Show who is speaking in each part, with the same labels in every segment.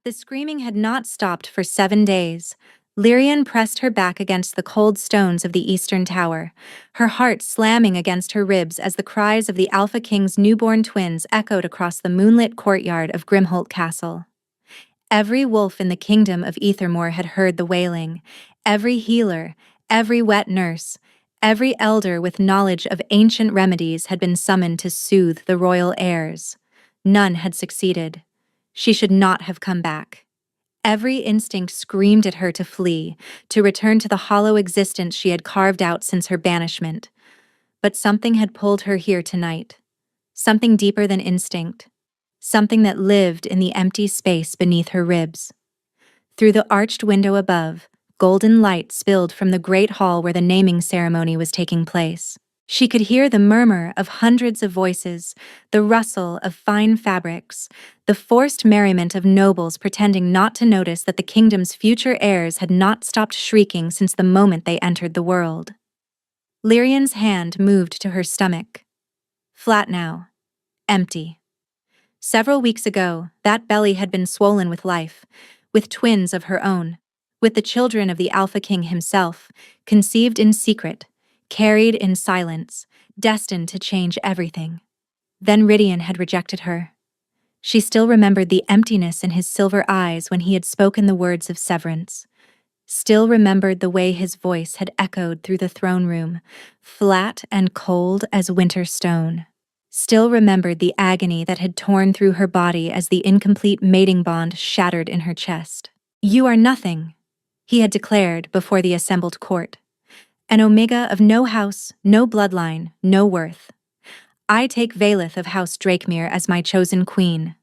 Speaker 1: The screaming had not stopped for 7 days. Lyrian pressed her back against the cold stones of the eastern tower, her heart slamming against her ribs as the cries of the Alpha King's newborn twins echoed across the moonlit courtyard of Grimholt Castle. Every wolf in the kingdom of Ethermore had heard the wailing. Every healer, every wet nurse, every elder with knowledge of ancient remedies had been summoned to soothe the royal heirs. None had succeeded. She should not have come back. Every instinct screamed at her to flee, to return to the hollow existence she had carved out since her banishment. But something had pulled her here tonight. Something deeper than instinct. Something that lived in the empty space beneath her ribs. Through the arched window above, golden light spilled from the great hall where the naming ceremony was taking place. She could hear the murmur of hundreds of voices, the rustle of fine fabrics, the forced merriment of nobles pretending not to notice that the kingdom's future heirs had not stopped shrieking since the moment they entered the world. Lyrian's hand moved to her stomach. Flat now. Empty. Several weeks ago, that belly had been swollen with life, with twins of her own, with the children of the Alpha King himself, conceived in secret, carried in silence, destined to change everything. Then Rydian had rejected her. She still remembered the emptiness in his silver eyes when he had spoken the words of severance. Still remembered the way his voice had echoed through the throne room, flat and cold as winter stone. Still remembered the agony that had torn through her body as the incomplete mating bond shattered in her chest. "You are nothing," he had declared before the assembled court. "An omega of no house, no bloodline, no worth. I take Valeth of House Drakemere as my chosen queen.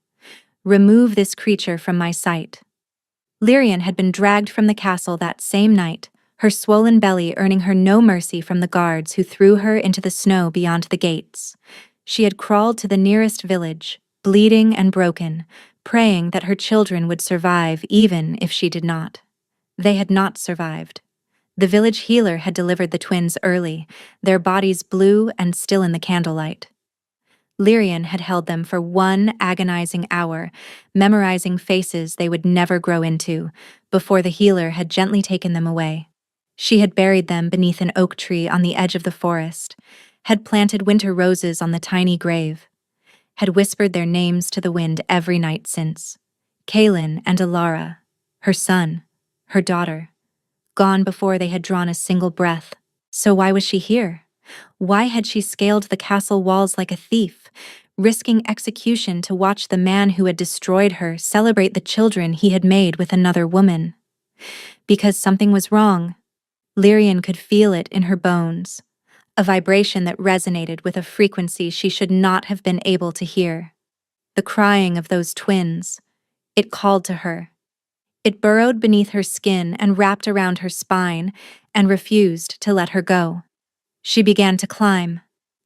Speaker 1: Remove this creature from my sight." Lyrian had been dragged from the castle that same night, her swollen belly earning her no mercy from the guards who threw her into the snow beyond the gates. She had crawled to the nearest village, bleeding and broken, praying that her children would survive even if she did not. They had not survived. The village healer had delivered the twins early, their bodies blue and still in the candlelight. Lyrian had held them for one agonizing hour, memorizing faces they would never grow into, before the healer had gently taken them away. She had buried them beneath an oak tree on the edge of the forest, had planted winter roses on the tiny grave, had whispered their names to the wind every night since. Kaelin and Alara, her son, her daughter, gone before they had drawn a single breath. So why was she here? Why had she scaled the castle walls like a thief, risking execution to watch the man who had destroyed her celebrate the children he had made with another woman? Because something was wrong. Lyrian could feel it in her bones, a vibration that resonated with a frequency she should not have been able to hear. The crying of those twins. It called to her. It burrowed beneath her skin and wrapped around her spine and refused to let her go. She began to climb.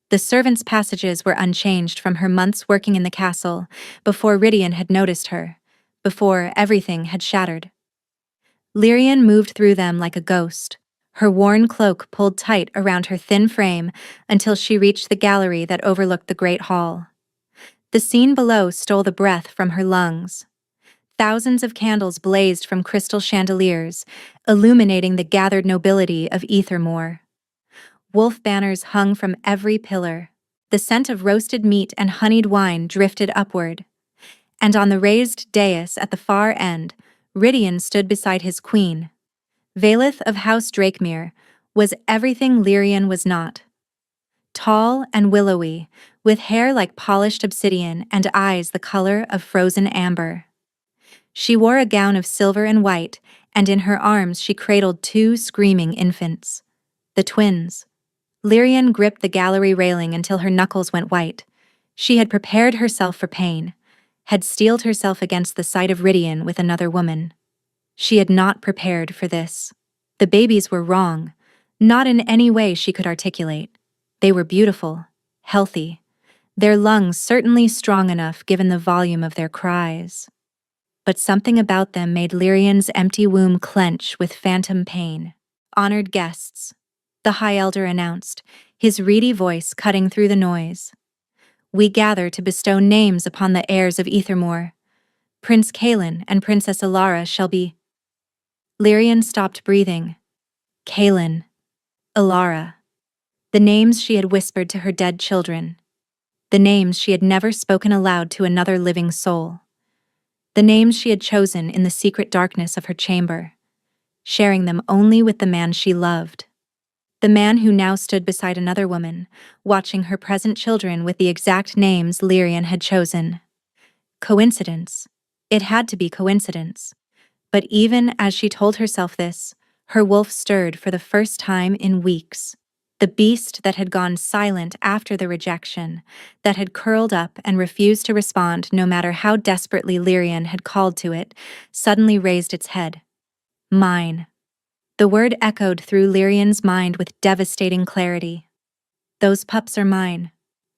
Speaker 1: The servants' passages were unchanged from her months working in the castle, before Rydian had noticed her, before everything had shattered. Lyrian moved through them like a ghost, her worn cloak pulled tight around her thin frame until she reached the gallery that overlooked the great hall. The scene below stole the breath from her lungs. Thousands of candles blazed from crystal chandeliers, illuminating the gathered nobility of Ethermore. Wolf banners hung from every pillar. The scent of roasted meat and honeyed wine drifted upward. And on the raised dais at the far end, Rydian stood beside his queen. Valeth of House Drakemere was everything Lyrian was not. Tall and willowy, with hair like polished obsidian and eyes the color of frozen amber. She wore a gown of silver and white, and in her arms she cradled two screaming infants. The twins. Lyrian gripped the gallery railing until her knuckles went white. She had prepared herself for pain, had steeled herself against the sight of Rydian with another woman. She had not prepared for this. The babies were wrong, not in any way she could articulate. They were beautiful, healthy, their lungs certainly strong enough given the volume of their cries. But something about them made Lyrian's empty womb clench with phantom pain. "Honored guests," the High Elder announced, his reedy voice cutting through the noise. "We gather to bestow names upon the heirs of Ethermore. Prince Kaelin and Princess Ilara shall be. Lyrian stopped breathing. Kaelin, Ilara. The names she had whispered to her dead children. The names she had never spoken aloud to another living soul. The names she had chosen in the secret darkness of her chamber, sharing them only with the man she loved. The man who now stood beside another woman, watching her present children with the exact names Lyrian had chosen. Coincidence? It had to be coincidence. But even as she told herself this, her wolf stirred for the first time in weeks. The beast that had gone silent after the rejection, that had curled up and refused to respond no matter how desperately Lyrian had called to it, suddenly raised its head. Mine. The word echoed through Lyrian's mind with devastating clarity. Those pups are mine.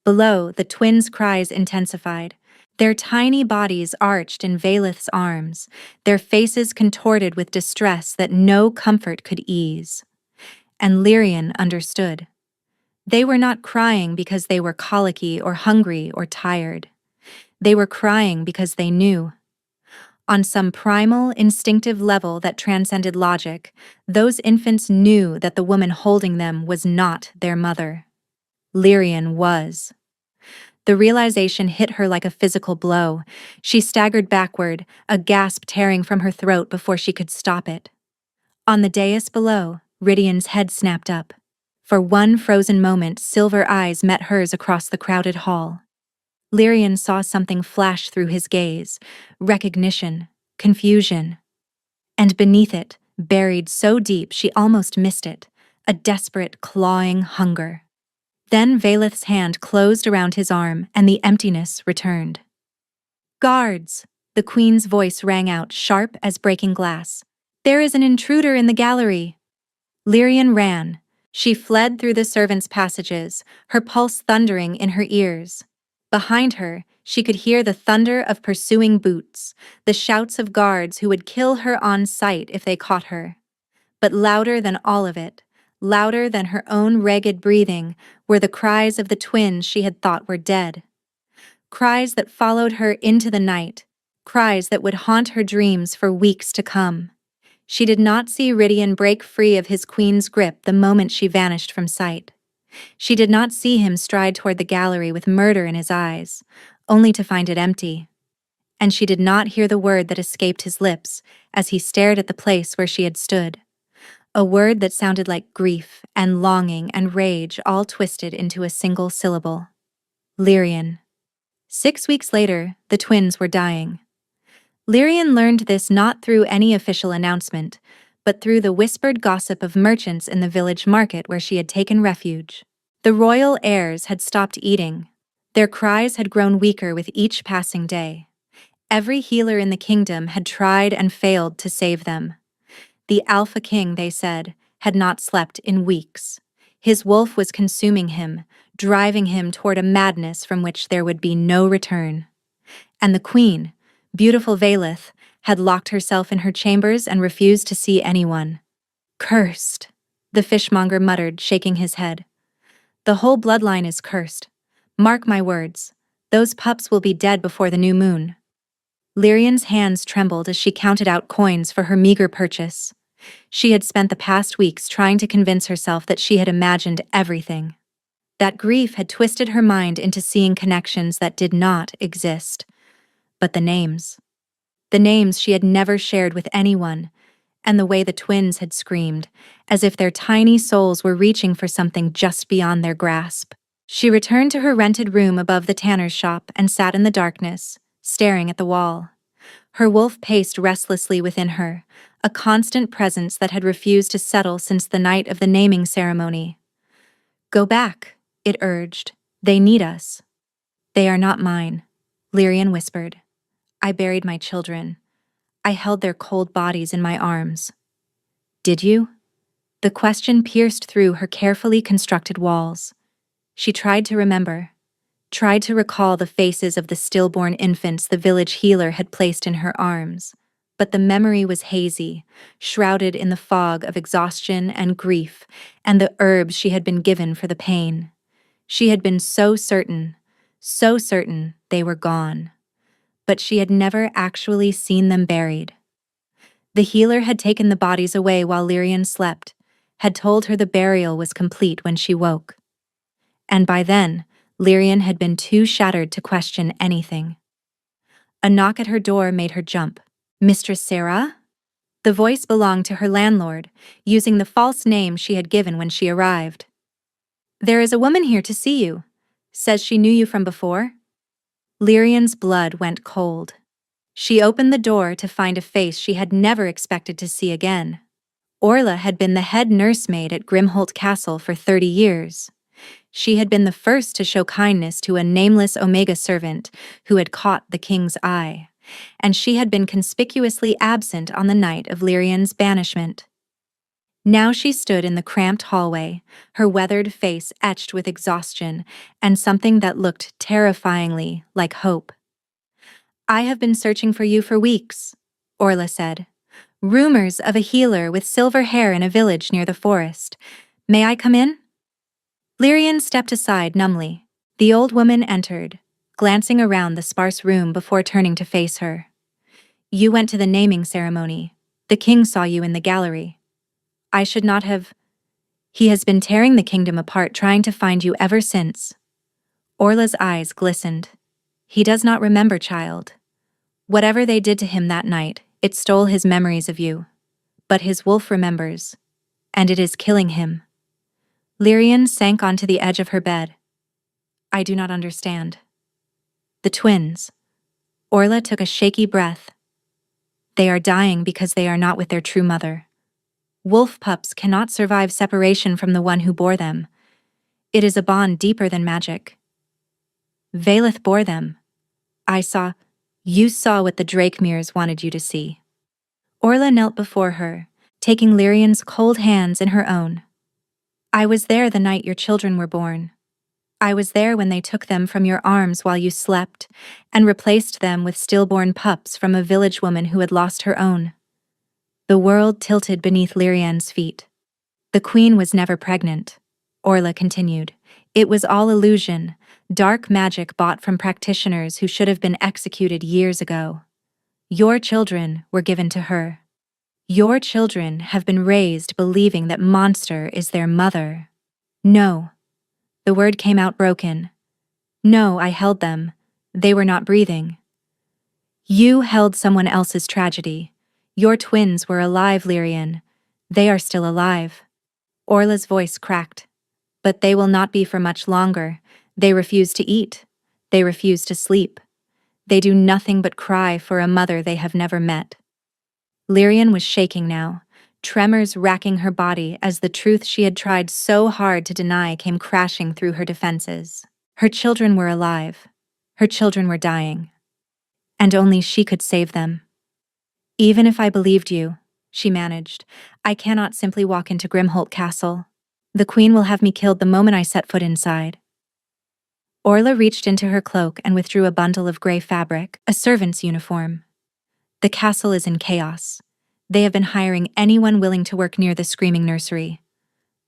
Speaker 1: Below, the twins' cries intensified. Their tiny bodies arched in Valeth's arms, their faces contorted with distress that no comfort could ease. And Lyrian understood. They were not crying because they were colicky or hungry or tired. They were crying because they knew. On some primal, instinctive level that transcended logic, those infants knew that the woman holding them was not their mother. Lyrian was. The realization hit her like a physical blow. She staggered backward, a gasp tearing from her throat before she could stop it. On the dais below, Rydian's head snapped up. For one frozen moment, silver eyes met hers across the crowded hall. Lyrian saw something flash through his gaze: recognition, confusion. And beneath it, buried so deep she almost missed it, a desperate, clawing hunger. Then Valeth's hand closed around his arm, and the emptiness returned. "Guards!" The queen's voice rang out, sharp as breaking glass. "There is an intruder in the gallery!" Lyrian ran. She fled through the servants' passages, her pulse thundering in her ears. Behind her, she could hear the thunder of pursuing boots, the shouts of guards who would kill her on sight if they caught her. But louder than all of it, louder than her own ragged breathing, were the cries of the twins she had thought were dead. Cries that followed her into the night, cries that would haunt her dreams for weeks to come. She did not see Rydian break free of his queen's grip the moment she vanished from sight. She did not see him stride toward the gallery with murder in his eyes, only to find it empty. And she did not hear the word that escaped his lips as he stared at the place where she had stood. A word that sounded like grief and longing and rage all twisted into a single syllable. Lyrian. 6 weeks later, the twins were dying. Lyrian learned this not through any official announcement, but through the whispered gossip of merchants in the village market where she had taken refuge. The royal heirs had stopped eating. Their cries had grown weaker with each passing day. Every healer in the kingdom had tried and failed to save them. The Alpha King, they said, had not slept in weeks. His wolf was consuming him, driving him toward a madness from which there would be no return. And the queen, beautiful Valeth, had locked herself in her chambers and refused to see anyone. "Cursed," the fishmonger muttered, shaking his head. "The whole bloodline is cursed. Mark my words, those pups will be dead before the new moon." Lyrian's hands trembled as she counted out coins for her meager purchase. She had spent the past weeks trying to convince herself that she had imagined everything. That grief had twisted her mind into seeing connections that did not exist. But the names she had never shared with anyone, and the way the twins had screamed, as if their tiny souls were reaching for something just beyond their grasp. She returned to her rented room above the tanner's shop and sat in the darkness, staring at the wall. Her wolf paced restlessly within her, a constant presence that had refused to settle since the night of the naming ceremony. "Go back," it urged. "They need us." "They are not mine," Lyrian whispered. "I buried my children. I held their cold bodies in my arms." "Did you?" The question pierced through her carefully constructed walls. She tried to remember, tried to recall the faces of the stillborn infants the village healer had placed in her arms, but the memory was hazy, shrouded in the fog of exhaustion and grief and the herbs she had been given for the pain. She had been so certain they were gone. but she had never actually seen them buried. The healer had taken the bodies away while Lyrian slept, had told her the burial was complete when she woke. And by then, Lyrian had been too shattered to question anything. A knock at her door made her jump. "Mistress Sarah?" The voice belonged to her landlord, using the false name she had given when she arrived. "There is a woman here to see you. Says she knew you from before." Lyrian's blood went cold. She opened the door to find a face she had never expected to see again. Orla had been the head nursemaid at Grimholt Castle for 30 years. She had been the first to show kindness to a nameless Omega servant who had caught the king's eye, and she had been conspicuously absent on the night of Lyrian's banishment. Now she stood in the cramped hallway, her weathered face etched with exhaustion and something that looked terrifyingly like hope. "I have been searching for you for weeks," Orla said. "Rumors of a healer with silver hair in a village near the forest. May I come in?" Lyrian stepped aside numbly. The old woman entered, glancing around the sparse room before turning to face her. "You went to the naming ceremony. The king saw you in the gallery. I should not have. He has been tearing the kingdom apart trying to find you ever since." Orla's eyes glistened. "He does not remember, child. Whatever they did to him that night, it stole his memories of you. But his wolf remembers, and it is killing him." Lyrian sank onto the edge of her bed. "I do not understand." "The twins." Orla took a shaky breath. "They are dying because they are not with their true mother. Wolf pups cannot survive separation from the one who bore them. It is a bond deeper than magic. Valeth bore them. You saw what the Drakemeres wanted you to see." Orla knelt before her, taking Lyrian's cold hands in her own. "I was there the night your children were born. I was there when they took them from your arms while you slept and replaced them with stillborn pups from a village woman who had lost her own." The world tilted beneath Lyrian's feet. "The queen was never pregnant," Orla continued. "It was all illusion, dark magic bought from practitioners who should have been executed years ago. Your children were given to her. Your children have been raised believing that Monster is their mother." "No." The word came out broken. "No, I held them. They were not breathing." "You held someone else's tragedy. Your twins were alive, Lyrian. They are still alive." Orla's voice cracked. "But they will not be for much longer. They refuse to eat. They refuse to sleep. They do nothing but cry for a mother they have never met." Lyrian was shaking now, tremors racking her body as the truth she had tried so hard to deny came crashing through her defenses. Her children were alive. Her children were dying. And only she could save them. "Even if I believed you," she managed, "I cannot simply walk into Grimholt Castle. The queen will have me killed the moment I set foot inside." Orla reached into her cloak and withdrew a bundle of gray fabric, a servant's uniform. "The castle is in chaos. They have been hiring anyone willing to work near the screaming nursery.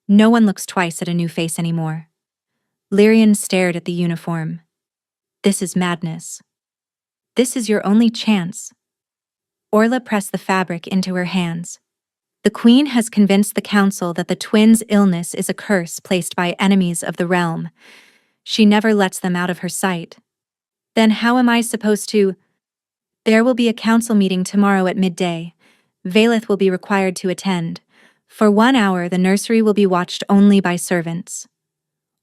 Speaker 1: No one looks twice at a new face anymore." Lyrian stared at the uniform. "This is madness. This is your only chance." Orla pressed the fabric into her hands. "The queen has convinced the council that the twins' illness is a curse placed by enemies of the realm. She never lets them out of her sight. Then how am I supposed to—" "There will be a council meeting tomorrow at midday. Valeth will be required to attend. For 1 hour the nursery will be watched only by servants."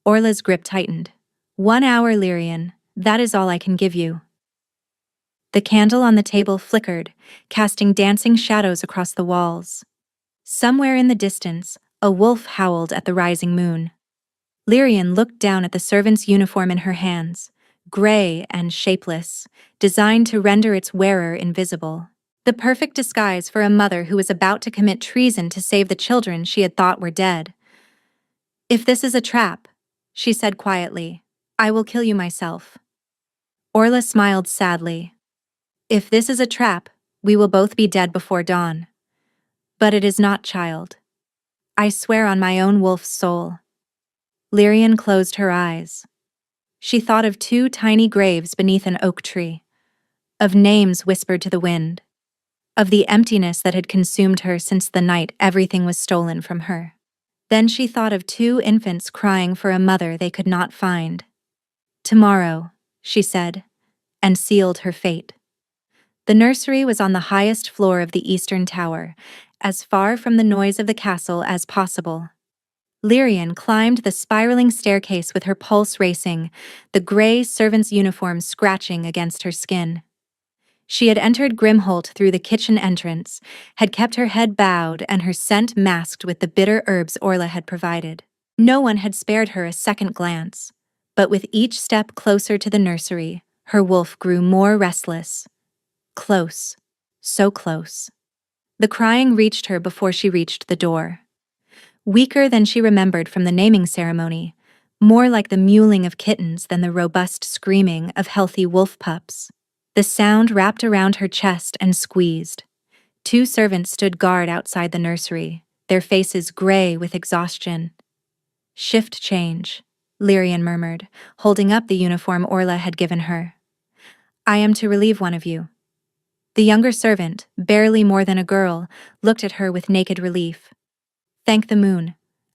Speaker 1: Orla's grip tightened. 1 hour, Lyrian. That is all I can give you." The candle on the table flickered, casting dancing shadows across the walls. Somewhere in the distance, a wolf howled at the rising moon. Lyrian looked down at the servant's uniform in her hands, gray and shapeless, designed to render its wearer invisible. The perfect disguise for a mother who was about to commit treason to save the children she had thought were dead. "If this is a trap," she said quietly, "I will kill you myself." Orla smiled sadly. "If this is a trap, we will both be dead before dawn. But it is not, child. I swear on my own wolf's soul." Lyrian closed her eyes. She thought of 2 tiny graves beneath an oak tree. of names whispered to the wind, of the emptiness that had consumed her since the night everything was stolen from her. Then she thought of two infants crying for a mother they could not find. "Tomorrow," she said, and sealed her fate. The nursery was on the highest floor of the eastern tower, as far from the noise of the castle as possible. Lyrian climbed the spiraling staircase with her pulse racing, the gray servant's uniform scratching against her skin. She had entered Grimholt through the kitchen entrance, had kept her head bowed and her scent masked with the bitter herbs Orla had provided. No one had spared her a second glance, but with each step closer to the nursery, her wolf grew more restless. Close. So close. The crying reached her before she reached the door. Weaker than she remembered from the naming ceremony, more like the mewling of kittens than the robust screaming of healthy wolf pups. The sound wrapped around her chest and squeezed. Two servants stood guard outside the nursery, their faces gray with exhaustion. "Shift change," Lyrian murmured, holding up the uniform Orla had given her. "I am to relieve one of you." The younger servant, barely more than a girl, looked at her with naked relief. "Thank the moon.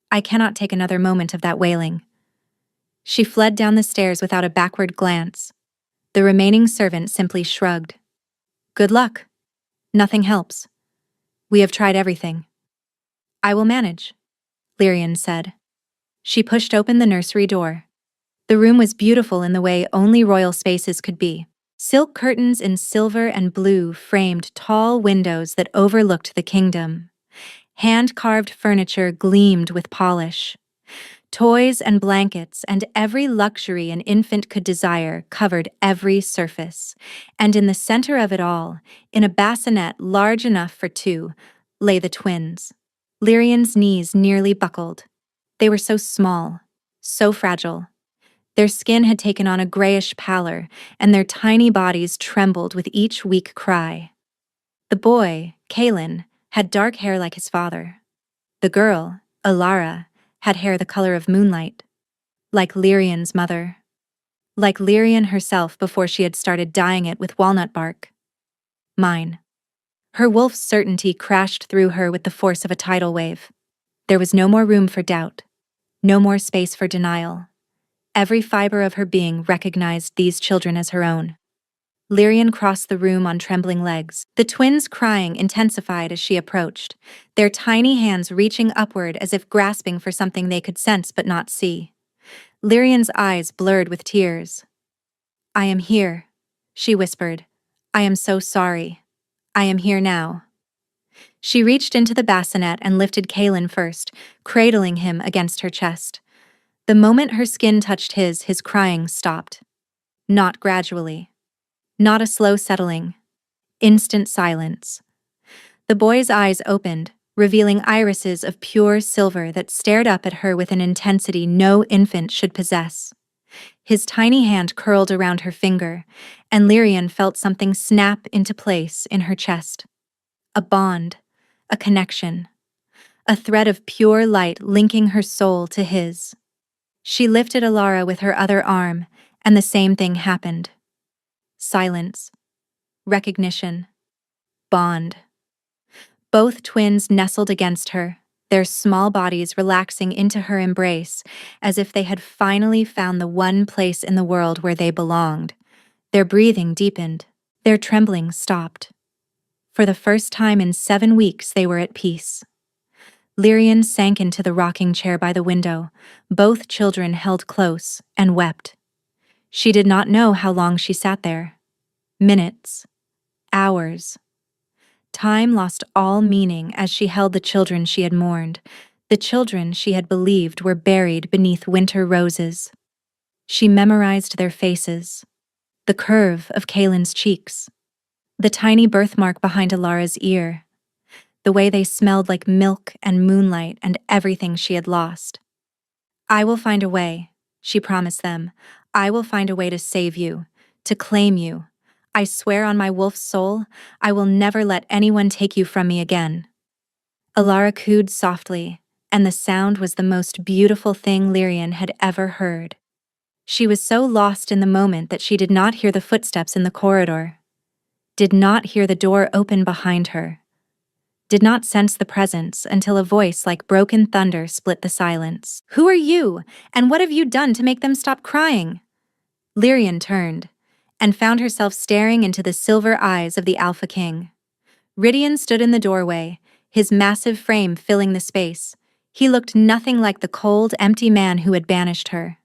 Speaker 1: I cannot take another moment of that wailing." She fled down the stairs without a backward glance. The remaining servant simply shrugged. "Good luck. Nothing helps. We have tried everything." "I will manage," Lyrian said. She pushed open the nursery door. The room was beautiful in the way only royal spaces could be. Silk curtains in silver and blue framed tall windows that overlooked the kingdom. Hand-carved furniture gleamed with polish. Toys and blankets and every luxury an infant could desire covered every surface. And in the center of it all, in a bassinet large enough for two, lay the twins. Lyrian's knees nearly buckled. They were so small, so fragile. Their skin had taken on a grayish pallor, and their tiny bodies trembled with each weak cry. The boy, Kaelin, had dark hair like his father. The girl, Alara, had hair the color of moonlight. Like Lyrian's mother. Like Lyrian herself before she had started dyeing it with walnut bark. Mine. Her wolf's certainty crashed through her with the force of a tidal wave. There was no more room for doubt. No more space for denial. Every fiber of her being recognized these children as her own. Lyrian crossed the room on trembling legs. The twins' crying intensified as she approached, their tiny hands reaching upward as if grasping for something they could sense but not see. Lyrian's eyes blurred with tears. "I am here," she whispered. "I am so sorry. I am here now." She reached into the bassinet and lifted Kaelin first, cradling him against her chest. The moment her skin touched his crying stopped. Not gradually. Not a slow settling. Instant silence. The boy's eyes opened, revealing irises of pure silver that stared up at her with an intensity no infant should possess. His tiny hand curled around her finger, and Lyrian felt something snap into place in her chest. A bond, a connection, a thread of pure light linking her soul to his. She lifted Alara with her other arm, and the same thing happened. Silence. Recognition. Bond. Both twins nestled against her, their small bodies relaxing into her embrace, as if they had finally found the one place in the world where they belonged. Their breathing deepened. Their trembling stopped. For the first time in 7 weeks, they were at peace. Lyrian sank into the rocking chair by the window. Both children held close and wept. She did not know how long she sat there. Minutes. Hours. Time lost all meaning as she held the children she had mourned, the children she had believed were buried beneath winter roses. She memorized their faces, the curve of Kaelin's cheeks, the tiny birthmark behind Alara's ear, the way they smelled like milk and moonlight and everything she had lost. "I will find a way," she promised them. "I will find a way to save you, to claim you. I swear on my wolf's soul, I will never let anyone take you from me again." Alara cooed softly, and the sound was the most beautiful thing Lyrian had ever heard. She was so lost in the moment that she did not hear the footsteps in the corridor. did not hear the door open behind her, did not sense the presence until a voice like broken thunder split the silence. "Who are you, and what have you done to make them stop crying?" Lyrian turned, and found herself staring into the silver eyes of the Alpha King. Rydian stood in the doorway, his massive frame filling the space. He looked nothing like the cold, empty man who had banished her.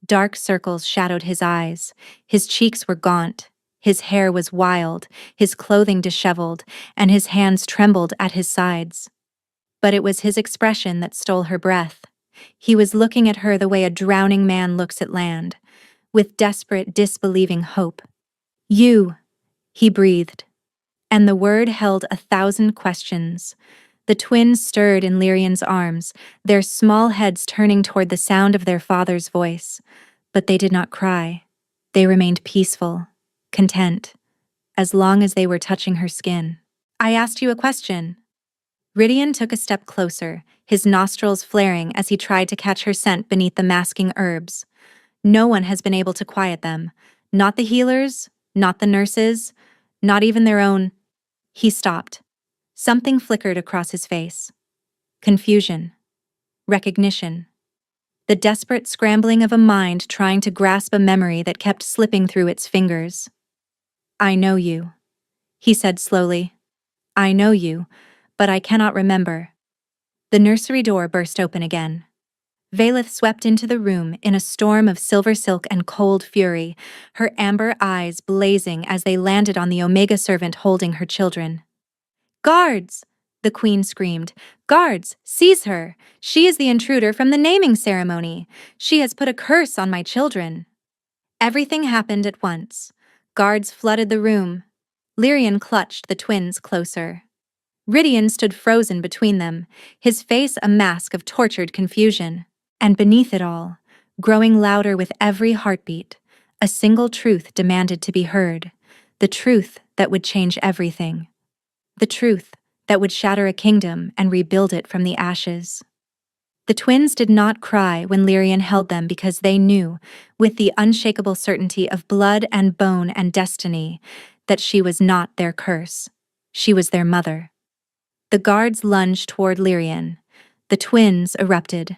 Speaker 1: Dark circles shadowed his eyes, his cheeks were gaunt, his hair was wild, his clothing disheveled, and his hands trembled at his sides. But it was his expression that stole her breath. He was looking at her the way a drowning man looks at land, with desperate, disbelieving hope. "You," he breathed, and the word held 1,000 questions. The twins stirred in Lyrian's arms, their small heads turning toward the sound of their father's voice. But they did not cry. They remained peaceful, content, as long as they were touching her skin. "I asked you a question." Rydian took a step closer, his nostrils flaring as he tried to catch her scent beneath the masking herbs. No one has been able to quiet them. Not the healers, not the nurses, not even their own. He stopped. Something flickered across his face. Confusion. Recognition. The desperate scrambling of a mind trying to grasp a memory that kept slipping through its fingers. "I know you," he said slowly. "I know you, but I cannot remember." The nursery door burst open again. Valeth swept into the room in a storm of silver silk and cold fury, her amber eyes blazing as they landed on the Omega servant holding her children. "Guards!" the queen screamed. "Guards, seize her! She is the intruder from the naming ceremony. She has put a curse on my children." Everything happened at once. Guards flooded the room. Lyrian clutched the twins closer. Rydian stood frozen between them, his face a mask of tortured confusion. And beneath it all, growing louder with every heartbeat, a single truth demanded to be heard, the truth that would change everything. The truth that would shatter a kingdom and rebuild it from the ashes. The twins did not cry when Lyrian held them because they knew, with the unshakable certainty of blood and bone and destiny, that she was not their curse. She was their mother. The guards lunged toward Lyrian. The twins erupted.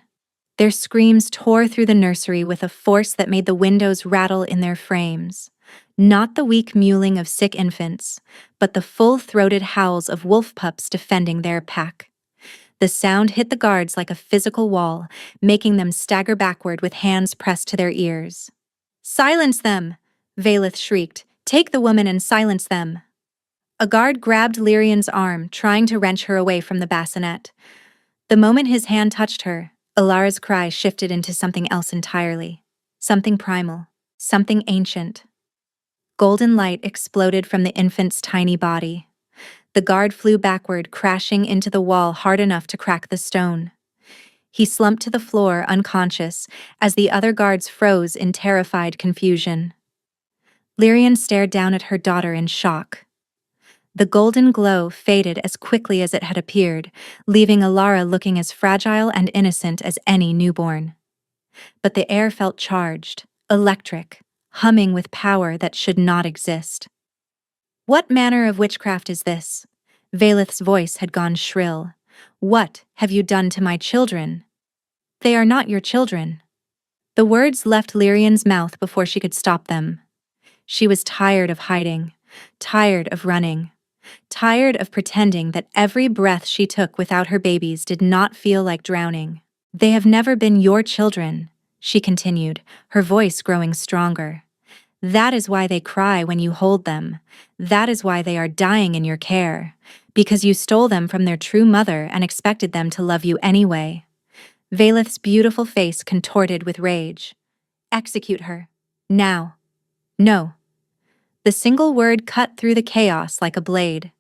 Speaker 1: Their screams tore through the nursery with a force that made the windows rattle in their frames. Not the weak mewling of sick infants, but the full-throated howls of wolf pups defending their pack. The sound hit the guards like a physical wall, making them stagger backward with hands pressed to their ears. "Silence them!" Valeth shrieked. "Take the woman and silence them!" A guard grabbed Lyrian's arm, trying to wrench her away from the bassinet. The moment his hand touched her, Alara's cry shifted into something else entirely. Something primal. Something ancient. Golden light exploded from the infant's tiny body. The guard flew backward, crashing into the wall hard enough to crack the stone. He slumped to the floor, unconscious, as the other guards froze in terrified confusion. Lyrian stared down at her daughter in shock. The golden glow faded as quickly as it had appeared, leaving Alara looking as fragile and innocent as any newborn. But the air felt charged, electric, humming with power that should not exist. "What manner of witchcraft is this?" Valeth's voice had gone shrill. "What have you done to my children?" "They are not your children." The words left Lyrian's mouth before she could stop them. She was tired of hiding, tired of running, tired of pretending that every breath she took without her babies did not feel like drowning. "They have never been your children," she continued, her voice growing stronger. "That is why they cry when you hold them. That is why they are dying in your care. Because you stole them from their true mother and expected them to love you anyway." Valeth's beautiful face contorted with rage. "Execute her. Now." "No." The single word cut through the chaos like a blade.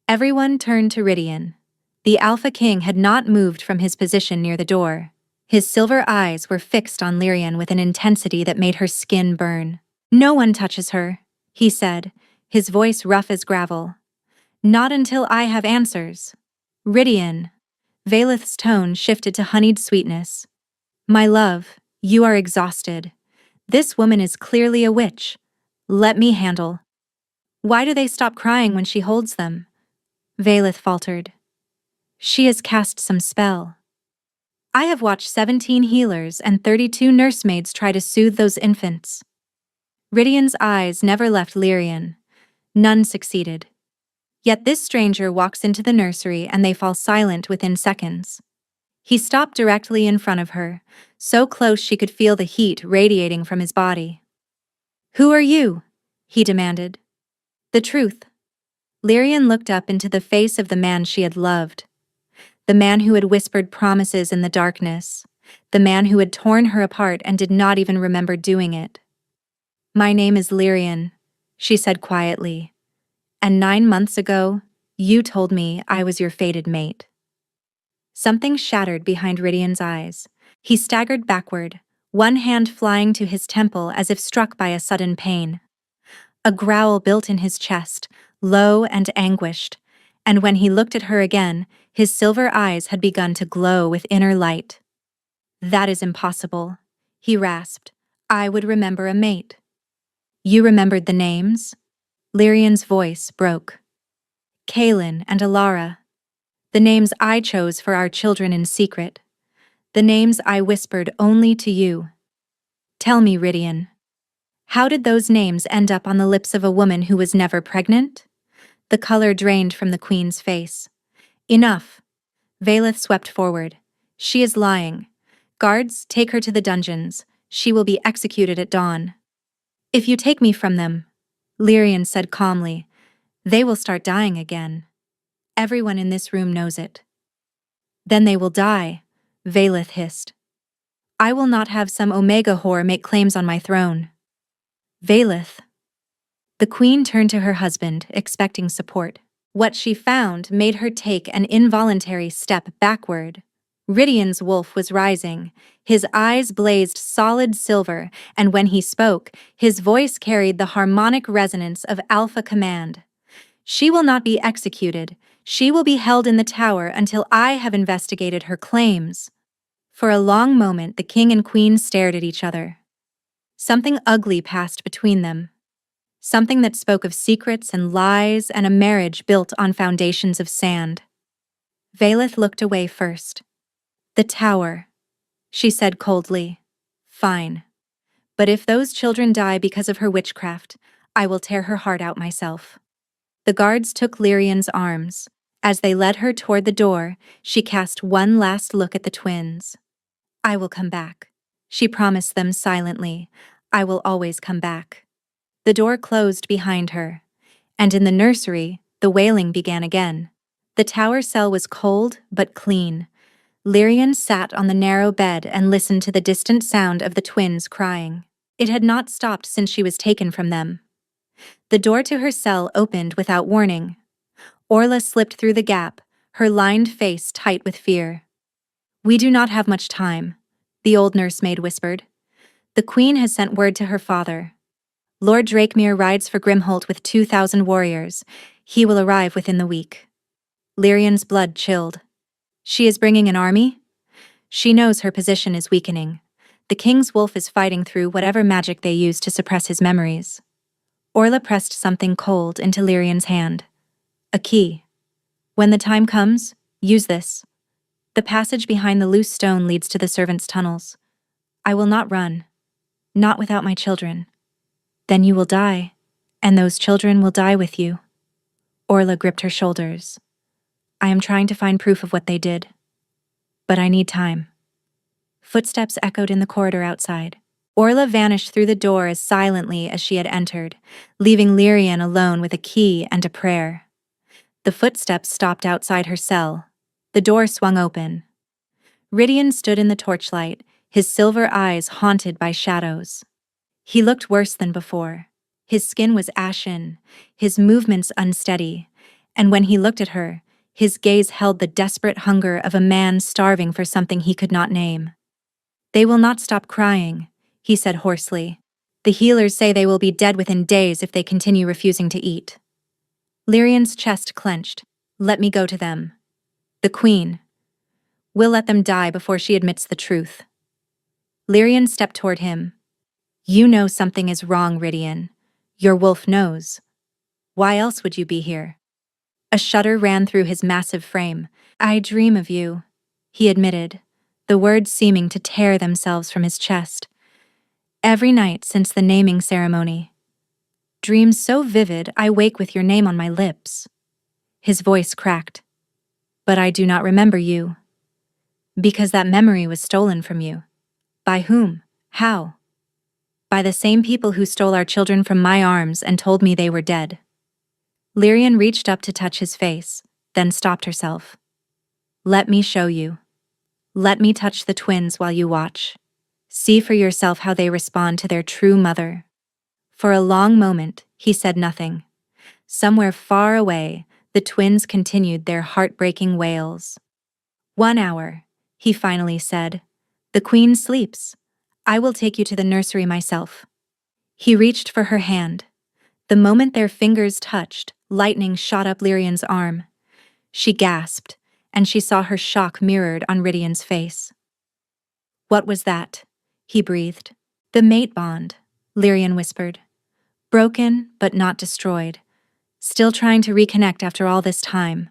Speaker 1: Everyone turned to Rydian. The Alpha King had not moved from his position near the door. His silver eyes were fixed on Lyrian with an intensity that made her skin burn. "No one touches her," he said, his voice rough as gravel. "Not until I have answers." "Rydian." Valeth's tone shifted to honeyed sweetness. "My love, you are exhausted. This woman is clearly a witch. Let me handle." Why do they stop crying when she holds them? Valeth faltered. She has cast some spell. I have watched 17 healers and 32 nursemaids try to soothe those infants. Rydian's eyes never left Lyrian. None succeeded. Yet this stranger walks into the nursery and they fall silent within seconds. He stopped directly in front of her, so close she could feel the heat radiating from his body. Who are you? He demanded. The truth. Lyrian looked up into the face of the man she had loved. The man who had whispered promises in the darkness. The man who had torn her apart and did not even remember doing it. My name is Lyrian, she said quietly. And 9 months ago, you told me I was your fated mate. Something shattered behind Rydian's eyes. He staggered backward, one hand flying to his temple as if struck by a sudden pain. A growl built in his chest, low and anguished, and when he looked at her again, his silver eyes had begun to glow with inner light. That is impossible, he rasped. I would remember a mate. You remembered the names? Lyrian's voice broke. Kaelin and Alara. The names I chose for our children in secret. The names I whispered only to you. Tell me, Rydian. How did those names end up on the lips of a woman who was never pregnant? The color drained from the queen's face. Enough. Valeth swept forward. She is lying. Guards, take her to the dungeons. She will be executed at dawn. If you take me from them, Lyrian said calmly, they will start dying again. Everyone in this room knows it. Then they will die, Valeth hissed. I will not have some Omega whore make claims on my throne. Valeth. The queen turned to her husband, expecting support. What she found made her take an involuntary step backward. Rydian's wolf was rising. His eyes blazed solid silver, and when he spoke, his voice carried the harmonic resonance of alpha command. She will not be executed. She will be held in the tower until I have investigated her claims. For a long moment, the king and queen stared at each other. Something ugly passed between them. Something that spoke of secrets and lies and a marriage built on foundations of sand. Valeth looked away first. The tower, she said coldly. Fine. But if those children die because of her witchcraft, I will tear her heart out myself. The guards took Lyrian's arms. As they led her toward the door, she cast one last look at the twins. I will come back. She promised them silently. I will always come back. The door closed behind her, and in the nursery, the wailing began again. The tower cell was cold but clean. Lyrian sat on the narrow bed and listened to the distant sound of the twins crying. It had not stopped since she was taken from them. The door to her cell opened without warning. Orla slipped through the gap, her lined face tight with fear. We do not have much time, the old nursemaid whispered. The queen has sent word to her father. Lord Drakemere rides for Grimholt with 2,000 warriors. He will arrive within the week. Lyrian's blood chilled. She is bringing an army? She knows her position is weakening. The king's wolf is fighting through whatever magic they use to suppress his memories. Orla pressed something cold into Lyrian's hand. A key. When the time comes, use this. The passage behind the loose stone leads to the servants' tunnels. I will not run. Not without my children. Then you will die, and those children will die with you. Orla gripped her shoulders. I am trying to find proof of what they did. But I need time. Footsteps echoed in the corridor outside. Orla vanished through the door as silently as she had entered, leaving Lyrian alone with a key and a prayer. The footsteps stopped outside her cell. The door swung open. Rydian stood in the torchlight, his silver eyes haunted by shadows. He looked worse than before. His skin was ashen, his movements unsteady, and when he looked at her, his gaze held the desperate hunger of a man starving for something he could not name. They will not stop crying, he said hoarsely. The healers say they will be dead within days if they continue refusing to eat. Lyrian's chest clenched. Let me go to them. The queen. We'll let them die before she admits the truth. Lyrian stepped toward him. You know something is wrong, Rydian. Your wolf knows. Why else would you be here? A shudder ran through his massive frame. I dream of you, he admitted, the words seeming to tear themselves from his chest. Every night since the naming ceremony. Dreams so vivid I wake with your name on my lips. His voice cracked. But I do not remember you. Because that memory was stolen from you. By whom? How? By the same people who stole our children from my arms and told me they were dead. Lyrian reached up to touch his face, then stopped herself. Let me show you. Let me touch the twins while you watch. See for yourself how they respond to their true mother. For a long moment, he said nothing. Somewhere far away, the twins continued their heartbreaking wails. 1 hour, he finally said. The queen sleeps. I will take you to the nursery myself. He reached for her hand. The moment their fingers touched, lightning shot up Lyrian's arm. She gasped, and she saw her shock mirrored on Rydian's face. What was that? He breathed. The mate bond, Lyrian whispered. Broken, but not destroyed. Still trying to reconnect after all this time.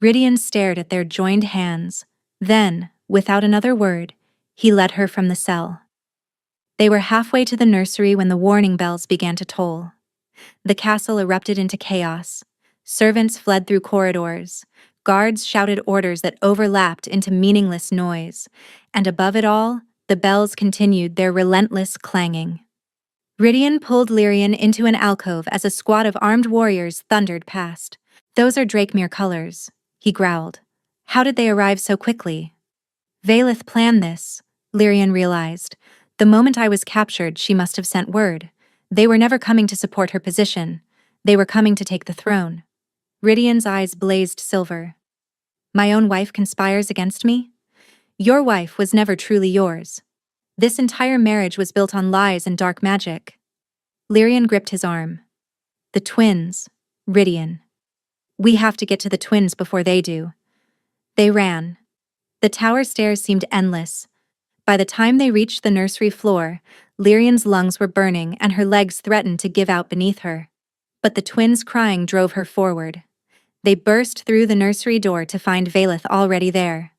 Speaker 1: Rydian stared at their joined hands. Then, without another word, he led her from the cell. They were halfway to the nursery when the warning bells began to toll. The castle erupted into chaos. Servants fled through corridors. Guards shouted orders that overlapped into meaningless noise. And above it all, the bells continued their relentless clanging. Rydian pulled Lyrian into an alcove as a squad of armed warriors thundered past. Those are Drakemere colors, he growled. How did they arrive so quickly? Valeth planned this, Lyrian realized. The moment I was captured, she must have sent word. They were never coming to support her position. They were coming to take the throne. Rydian's eyes blazed silver. My own wife conspires against me? Your wife was never truly yours. This entire marriage was built on lies and dark magic. Lyrian gripped his arm. The twins, Rydian. We have to get to the twins before they do. They ran. The tower stairs seemed endless. By the time they reached the nursery floor, Lyrian's lungs were burning and her legs threatened to give out beneath her. But the twins' crying drove her forward. They burst through the nursery door to find Valeth already there.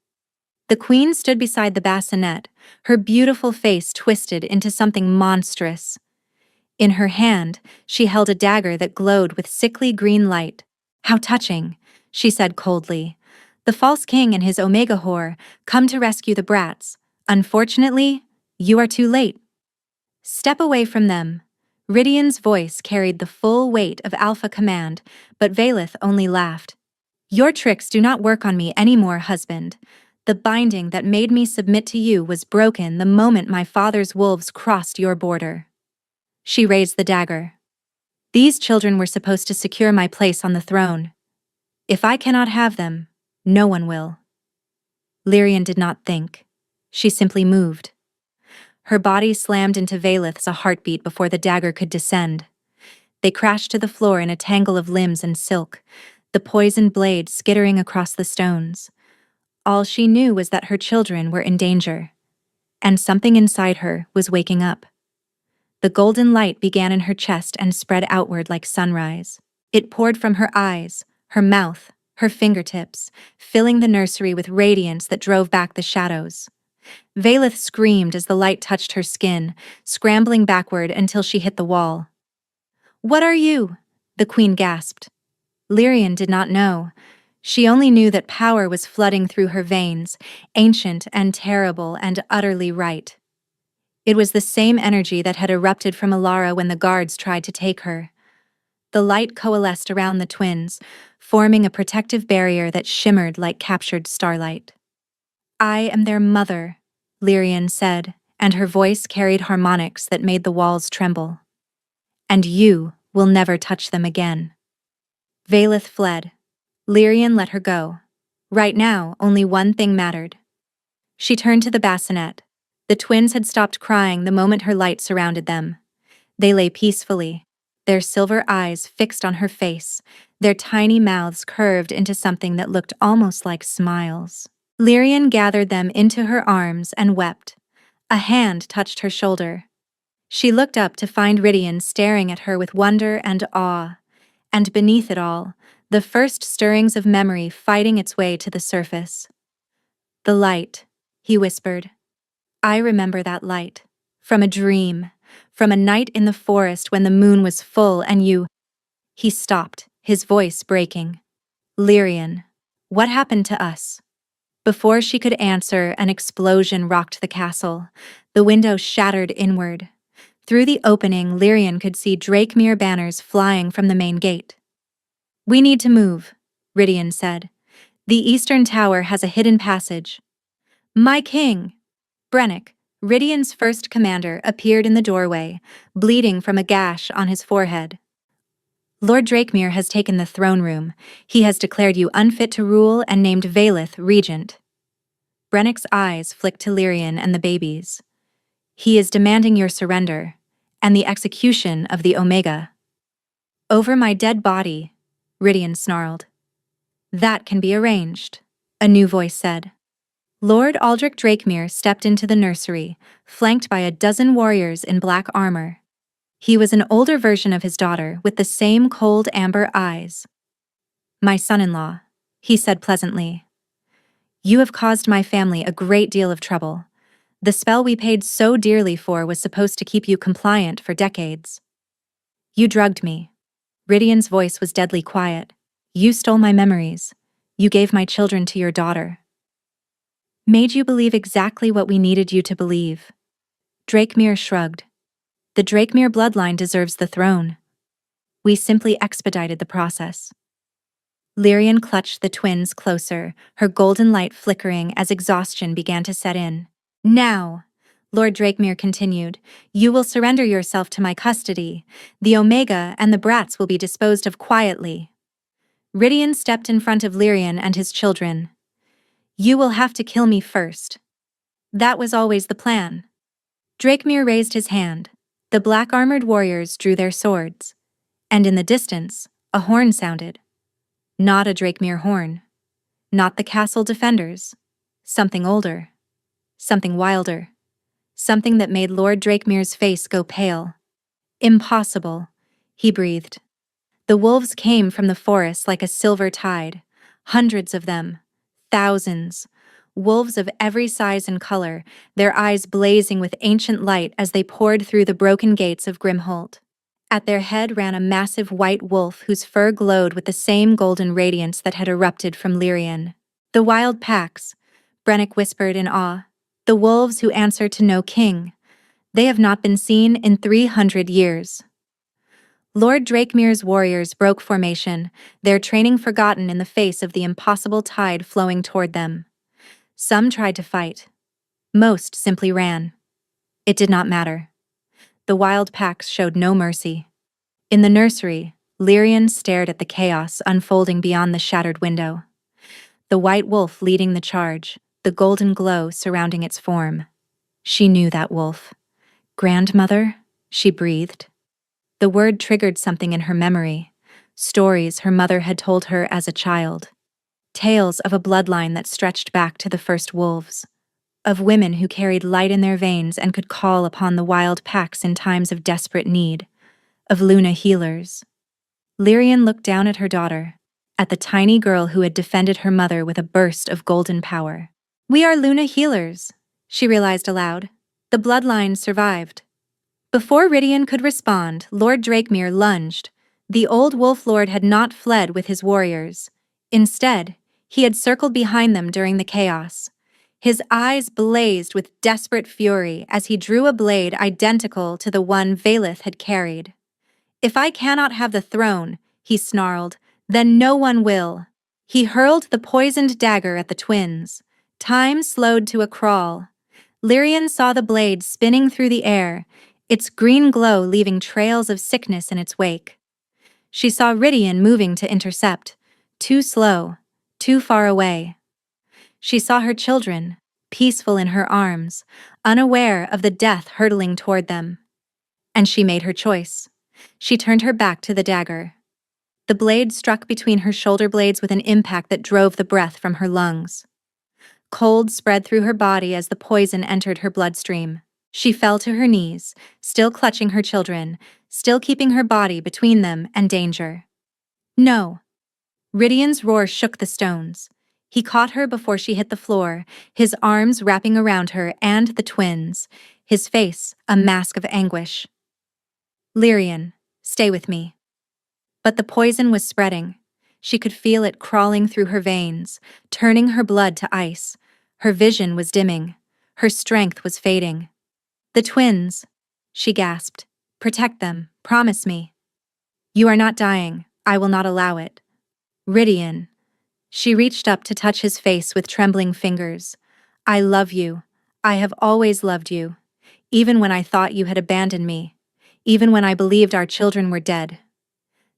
Speaker 1: The queen stood beside the bassinet, her beautiful face twisted into something monstrous. In her hand, she held a dagger that glowed with sickly green light. How touching, she said coldly. The false king and his Omega whore come to rescue the brats. Unfortunately, you are too late. Step away from them. Rydian's voice carried the full weight of alpha command, but Valeth only laughed. Your tricks do not work on me anymore, husband. The binding that made me submit to you was broken the moment my father's wolves crossed your border. She raised the dagger. These children were supposed to secure my place on the throne. If I cannot have them, no one will. Lyrian did not think. She simply moved. Her body slammed into Valeth's a heartbeat before the dagger could descend. They crashed to the floor in a tangle of limbs and silk, the poisoned blade skittering across the stones. All she knew was that her children were in danger, and something inside her was waking up. The golden light began in her chest and spread outward like sunrise. It poured from her eyes, her mouth, her fingertips, filling the nursery with radiance that drove back the shadows. Valeth screamed as the light touched her skin, scrambling backward until she hit the wall. What are you? The queen gasped. Lyrian did not know. She only knew that power was flooding through her veins, ancient and terrible and utterly right. It was the same energy that had erupted from Alara when the guards tried to take her. The light coalesced around the twins, forming a protective barrier that shimmered like captured starlight. I am their mother, Lyrian said, and her voice carried harmonics that made the walls tremble. And you will never touch them again. Valeth fled. Lyrian let her go. Right now, only one thing mattered. She turned to the bassinet. The twins had stopped crying the moment her light surrounded them. They lay peacefully, their silver eyes fixed on her face, their tiny mouths curved into something that looked almost like smiles. Lyrian gathered them into her arms and wept. A hand touched her shoulder. She looked up to find Rydian staring at her with wonder and awe. And beneath it all, the first stirrings of memory fighting its way to the surface. "The light," he whispered. "I remember that light. From a dream. From a night in the forest when the moon was full and you—" He stopped, his voice breaking. "Lyrian, what happened to us?" Before she could answer, an explosion rocked the castle. The window shattered inward. Through the opening, Lyrian could see Drakemere banners flying from the main gate. "We need to move," Rydian said. "The eastern tower has a hidden passage." "My king!" Brennick, Rydian's first commander, appeared in the doorway, bleeding from a gash on his forehead. "Lord Drakemere has taken the throne room. He has declared you unfit to rule and named Valeth regent." Brennick's eyes flicked to Lyrian and the babies. "He is demanding your surrender, and the execution of the Omega." "Over my dead body," Rydian snarled. "That can be arranged," a new voice said. Lord Aldrich Drakemere stepped into the nursery, flanked by a dozen warriors in black armor. He was an older version of his daughter, with the same cold amber eyes. "My son-in-law," he said pleasantly. "You have caused my family a great deal of trouble. The spell we paid so dearly for was supposed to keep you compliant for decades." "You drugged me." Rydian's voice was deadly quiet. "You stole my memories. You gave my children to your daughter. Made you believe exactly what we needed you to believe." Drakemere shrugged. "The Drakemere bloodline deserves the throne. We simply expedited the process." Lyrian clutched the twins closer, her golden light flickering as exhaustion began to set in. "Now," Lord Drakemere continued, "you will surrender yourself to my custody. The Omega and the brats will be disposed of quietly." Rydian stepped in front of Lyrian and his children. "You will have to kill me first." "That was always the plan." Drakemere raised his hand. The black-armored warriors drew their swords. And in the distance, a horn sounded. Not a Drakemere horn. Not the castle defenders. Something older. Something wilder. Something that made Lord Drakemere's face go pale. "Impossible," he breathed. The wolves came from the forest like a silver tide. Hundreds of them. Thousands. Wolves of every size and color, their eyes blazing with ancient light as they poured through the broken gates of Grimholt. At their head ran a massive white wolf whose fur glowed with the same golden radiance that had erupted from Lyrian. "The wild packs," Brennick whispered in awe. "The wolves who answer to no king. They have not been seen in 300 years." Lord Drakemere's warriors broke formation, their training forgotten in the face of the impossible tide flowing toward them. Some tried to fight. Most simply ran. It did not matter. The wild packs showed no mercy. In the nursery, Lyrian stared at the chaos unfolding beyond the shattered window. The white wolf leading the charge, the golden glow surrounding its form. She knew that wolf. "Grandmother?" she breathed. The word triggered something in her memory. Stories her mother had told her as a child. Tales of a bloodline that stretched back to the first wolves. Of women who carried light in their veins and could call upon the wild packs in times of desperate need. Of Luna healers. Lyrian looked down at her daughter, at the tiny girl who had defended her mother with a burst of golden power. "We are Luna healers," she realized aloud. "The bloodline survived." Before Rydian could respond, Lord Drakemere lunged. The old wolf lord had not fled with his warriors. Instead, he had circled behind them during the chaos. His eyes blazed with desperate fury as he drew a blade identical to the one Valeth had carried. "If I cannot have the throne," he snarled, "then no one will." He hurled the poisoned dagger at the twins. Time slowed to a crawl. Lyrian saw the blade spinning through the air, its green glow leaving trails of sickness in its wake. She saw Rydian moving to intercept, too slow, too far away. She saw her children, peaceful in her arms, unaware of the death hurtling toward them. And she made her choice. She turned her back to the dagger. The blade struck between her shoulder blades with an impact that drove the breath from her lungs. Cold spread through her body as the poison entered her bloodstream. She fell to her knees, still clutching her children, still keeping her body between them and danger. No. Rydian's roar shook the stones. He caught her before she hit the floor, his arms wrapping around her and the twins, his face a mask of anguish. Lyrian, stay with me. But the poison was spreading. She could feel it crawling through her veins, turning her blood to ice. Her vision was dimming. Her strength was fading. The twins, she gasped. Protect them, promise me. You are not dying, I will not allow it. Rydian. She reached up to touch his face with trembling fingers. I love you. I have always loved you. Even when I thought you had abandoned me. Even when I believed our children were dead.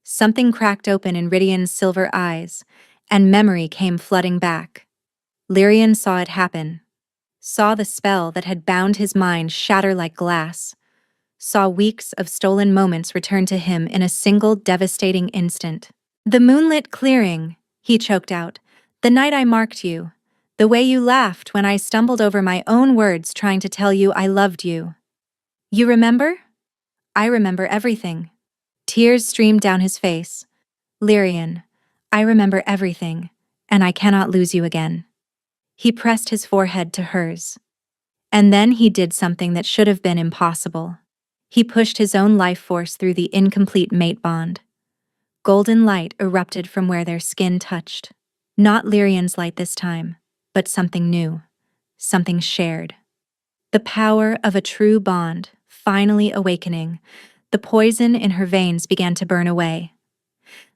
Speaker 1: Something cracked open in Rydian's silver eyes, and memory came flooding back. Lyrian saw it happen. Saw the spell that had bound his mind shatter like glass. Saw weeks of stolen moments return to him in a single devastating instant. The moonlit clearing, he choked out. The night I marked you. The way you laughed when I stumbled over my own words trying to tell you I loved you. You remember? I remember everything. Tears streamed down his face. Lyrian, I remember everything, and I cannot lose you again. He pressed his forehead to hers. And then he did something that should have been impossible. He pushed his own life force through the incomplete mate bond. Golden light erupted from where their skin touched. Not Lyrian's light this time, but something new, something shared. The power of a true bond, finally awakening. The poison in her veins began to burn away.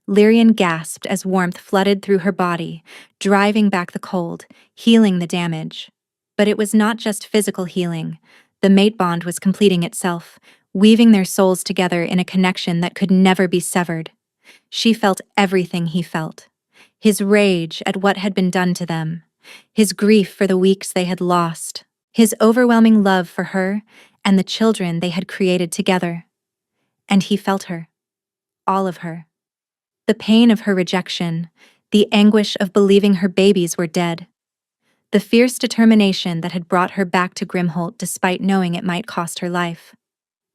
Speaker 1: Lyrian gasped as warmth flooded through her body, driving back the cold, healing the damage. But it was not just physical healing. The mate bond was completing itself, weaving their souls together in a connection that could never be severed. She felt everything he felt. His rage at what had been done to them, his grief for the weeks they had lost, his overwhelming love for her and the children they had created together. And he felt her. All of her. The pain of her rejection, the anguish of believing her babies were dead, the fierce determination that had brought her back to Grimholt despite knowing it might cost her life.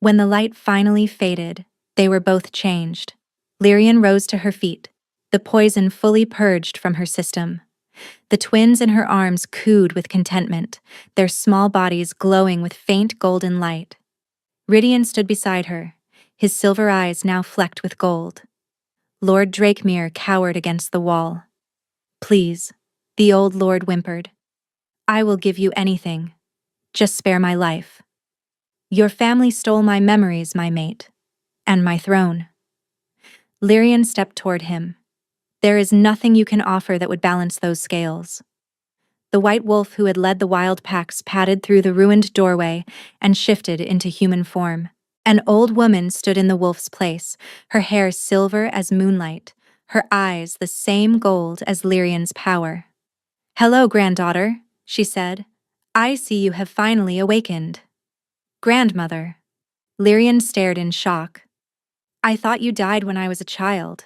Speaker 1: When the light finally faded, they were both changed. Lyrian rose to her feet, the poison fully purged from her system. The twins in her arms cooed with contentment, their small bodies glowing with faint golden light. Rydian stood beside her, his silver eyes now flecked with gold. Lord Drakemere cowered against the wall. Please, the old lord whimpered. I will give you anything. Just spare my life. Your family stole my memories, my mate. And my throne. Lyrian stepped toward him. There is nothing you can offer that would balance those scales. The white wolf who had led the wild packs padded through the ruined doorway and shifted into human form. An old woman stood in the wolf's place, her hair silver as moonlight, her eyes the same gold as Lyrian's power. Hello, granddaughter, she said. I see you have finally awakened. Grandmother. Lyrian stared in shock. I thought you died when I was a child.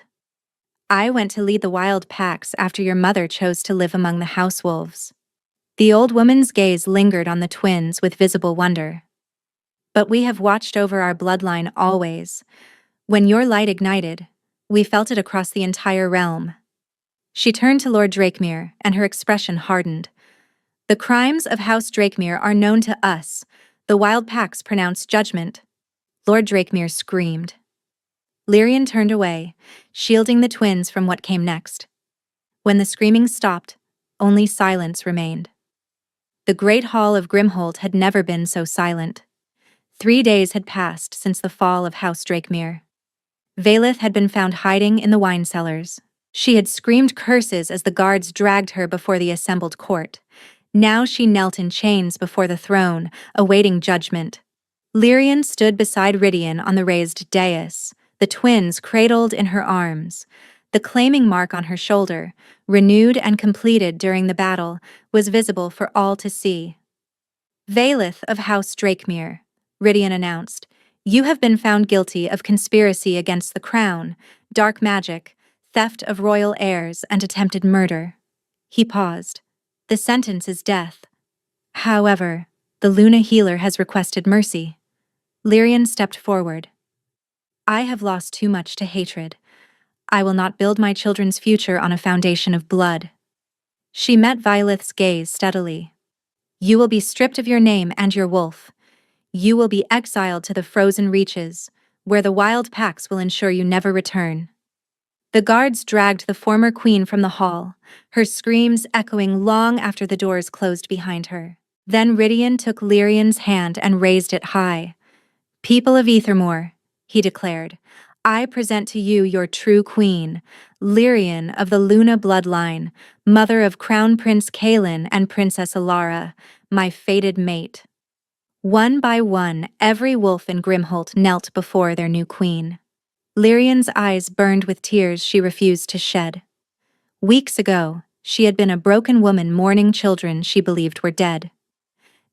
Speaker 1: I went to lead the wild packs after your mother chose to live among the house wolves. The old woman's gaze lingered on the twins with visible wonder. But we have watched over our bloodline always. When your light ignited, we felt it across the entire realm. She turned to Lord Drakemere, and her expression hardened. The crimes of House Drakemere are known to us. The wild packs pronounced judgment. Lord Drakemere screamed. Lyrian turned away, shielding the twins from what came next. When the screaming stopped, only silence remained. The great hall of Grimholt had never been so silent. 3 days had passed since the fall of House Drakemere. Vaelith had been found hiding in the wine cellars. She had screamed curses as the guards dragged her before the assembled court. Now she knelt in chains before the throne, awaiting judgment. Lyrian stood beside Rydian on the raised dais, the twins cradled in her arms. The claiming mark on her shoulder, renewed and completed during the battle, was visible for all to see. Vaelith of House Drakemere, Rydian announced, you have been found guilty of conspiracy against the crown, dark magic, theft of royal heirs, and attempted murder. He paused. The sentence is death. However, the Luna healer has requested mercy. Lyrian stepped forward. I have lost too much to hatred. I will not build my children's future on a foundation of blood. She met Violet's gaze steadily. You will be stripped of your name and your wolf. You will be exiled to the frozen reaches, where the wild packs will ensure you never return. The guards dragged the former queen from the hall, her screams echoing long after the doors closed behind her. Then Rydian took Lyrian's hand and raised it high. People of Ethermore, he declared, I present to you your true queen, Lyrian of the Luna bloodline, mother of Crown Prince Kaelin and Princess Alara, my fated mate. One by one, every wolf in Grimholt knelt before their new queen. Lyrian's eyes burned with tears she refused to shed. Weeks ago, she had been a broken woman mourning children she believed were dead.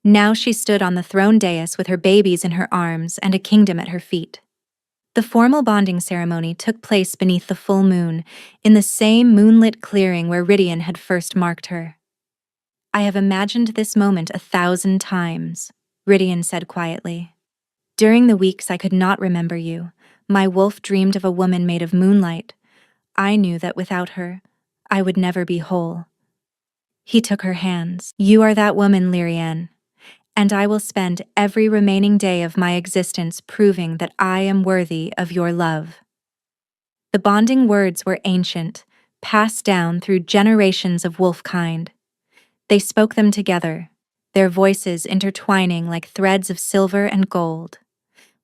Speaker 1: Now she stood on the throne dais with her babies in her arms and a kingdom at her feet. The formal bonding ceremony took place beneath the full moon, in the same moonlit clearing where Rydian had first marked her. I have imagined this moment 1,000 times, Rydian said quietly. During the weeks I could not remember you, my wolf dreamed of a woman made of moonlight. I knew that without her, I would never be whole. He took her hands. You are that woman, Lyrian, and I will spend every remaining day of my existence proving that I am worthy of your love. The bonding words were ancient, passed down through generations of wolfkind. They spoke them together, their voices intertwining like threads of silver and gold.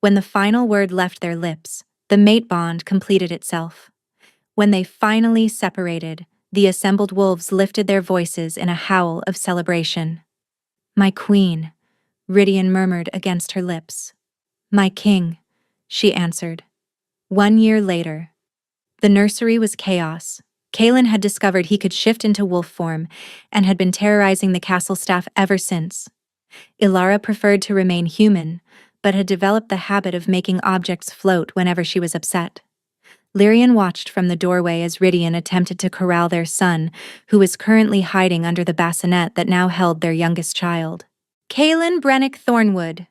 Speaker 1: When the final word left their lips, the mate bond completed itself. When they finally separated, the assembled wolves lifted their voices in a howl of celebration. My queen, Rydian murmured against her lips. My king, she answered. 1 year later. The nursery was chaos. Kaelin had discovered he could shift into wolf form and had been terrorizing the castle staff ever since. Alara preferred to remain human, but had developed the habit of making objects float whenever she was upset. Lyrian watched from the doorway as Rydian attempted to corral their son, who was currently hiding under the bassinet that now held their youngest child. Kaelin Brennick Thornwood,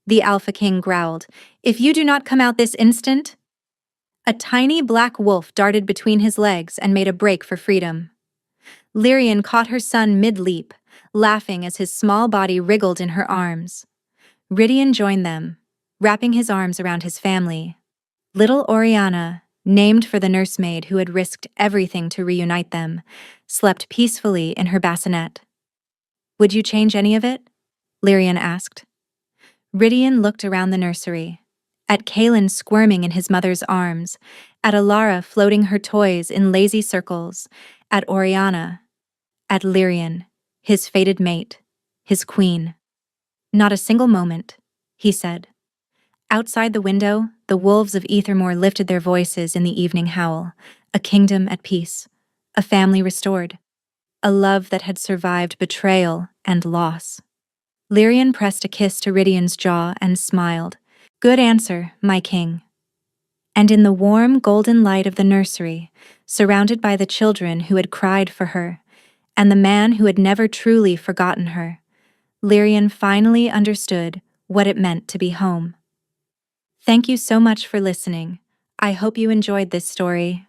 Speaker 1: the Alpha King growled, if you do not come out this instant. A tiny black wolf darted between his legs and made a break for freedom. Lyrian caught her son mid-leap, laughing as his small body wriggled in her arms. Rydian joined them, wrapping his arms around his family. Little Oriana, named for the nursemaid who had risked everything to reunite them, slept peacefully in her bassinet. Would you change any of it? Lyrian asked. Rydian looked around the nursery, at Kaelin squirming in his mother's arms, at Alara floating her toys in lazy circles, at Oriana, at Lyrian, his fated mate, his queen. Not a single moment, he said. Outside the window, the wolves of Ethermore lifted their voices in the evening howl, a kingdom at peace, a family restored, a love that had survived betrayal and loss. Lyrian pressed a kiss to Rydian's jaw and smiled. Good answer, my king. And in the warm golden light of the nursery, surrounded by the children who had cried for her, and the man who had never truly forgotten her, Lyrian finally understood what it meant to be home. Thank you so much for listening. I hope you enjoyed this story.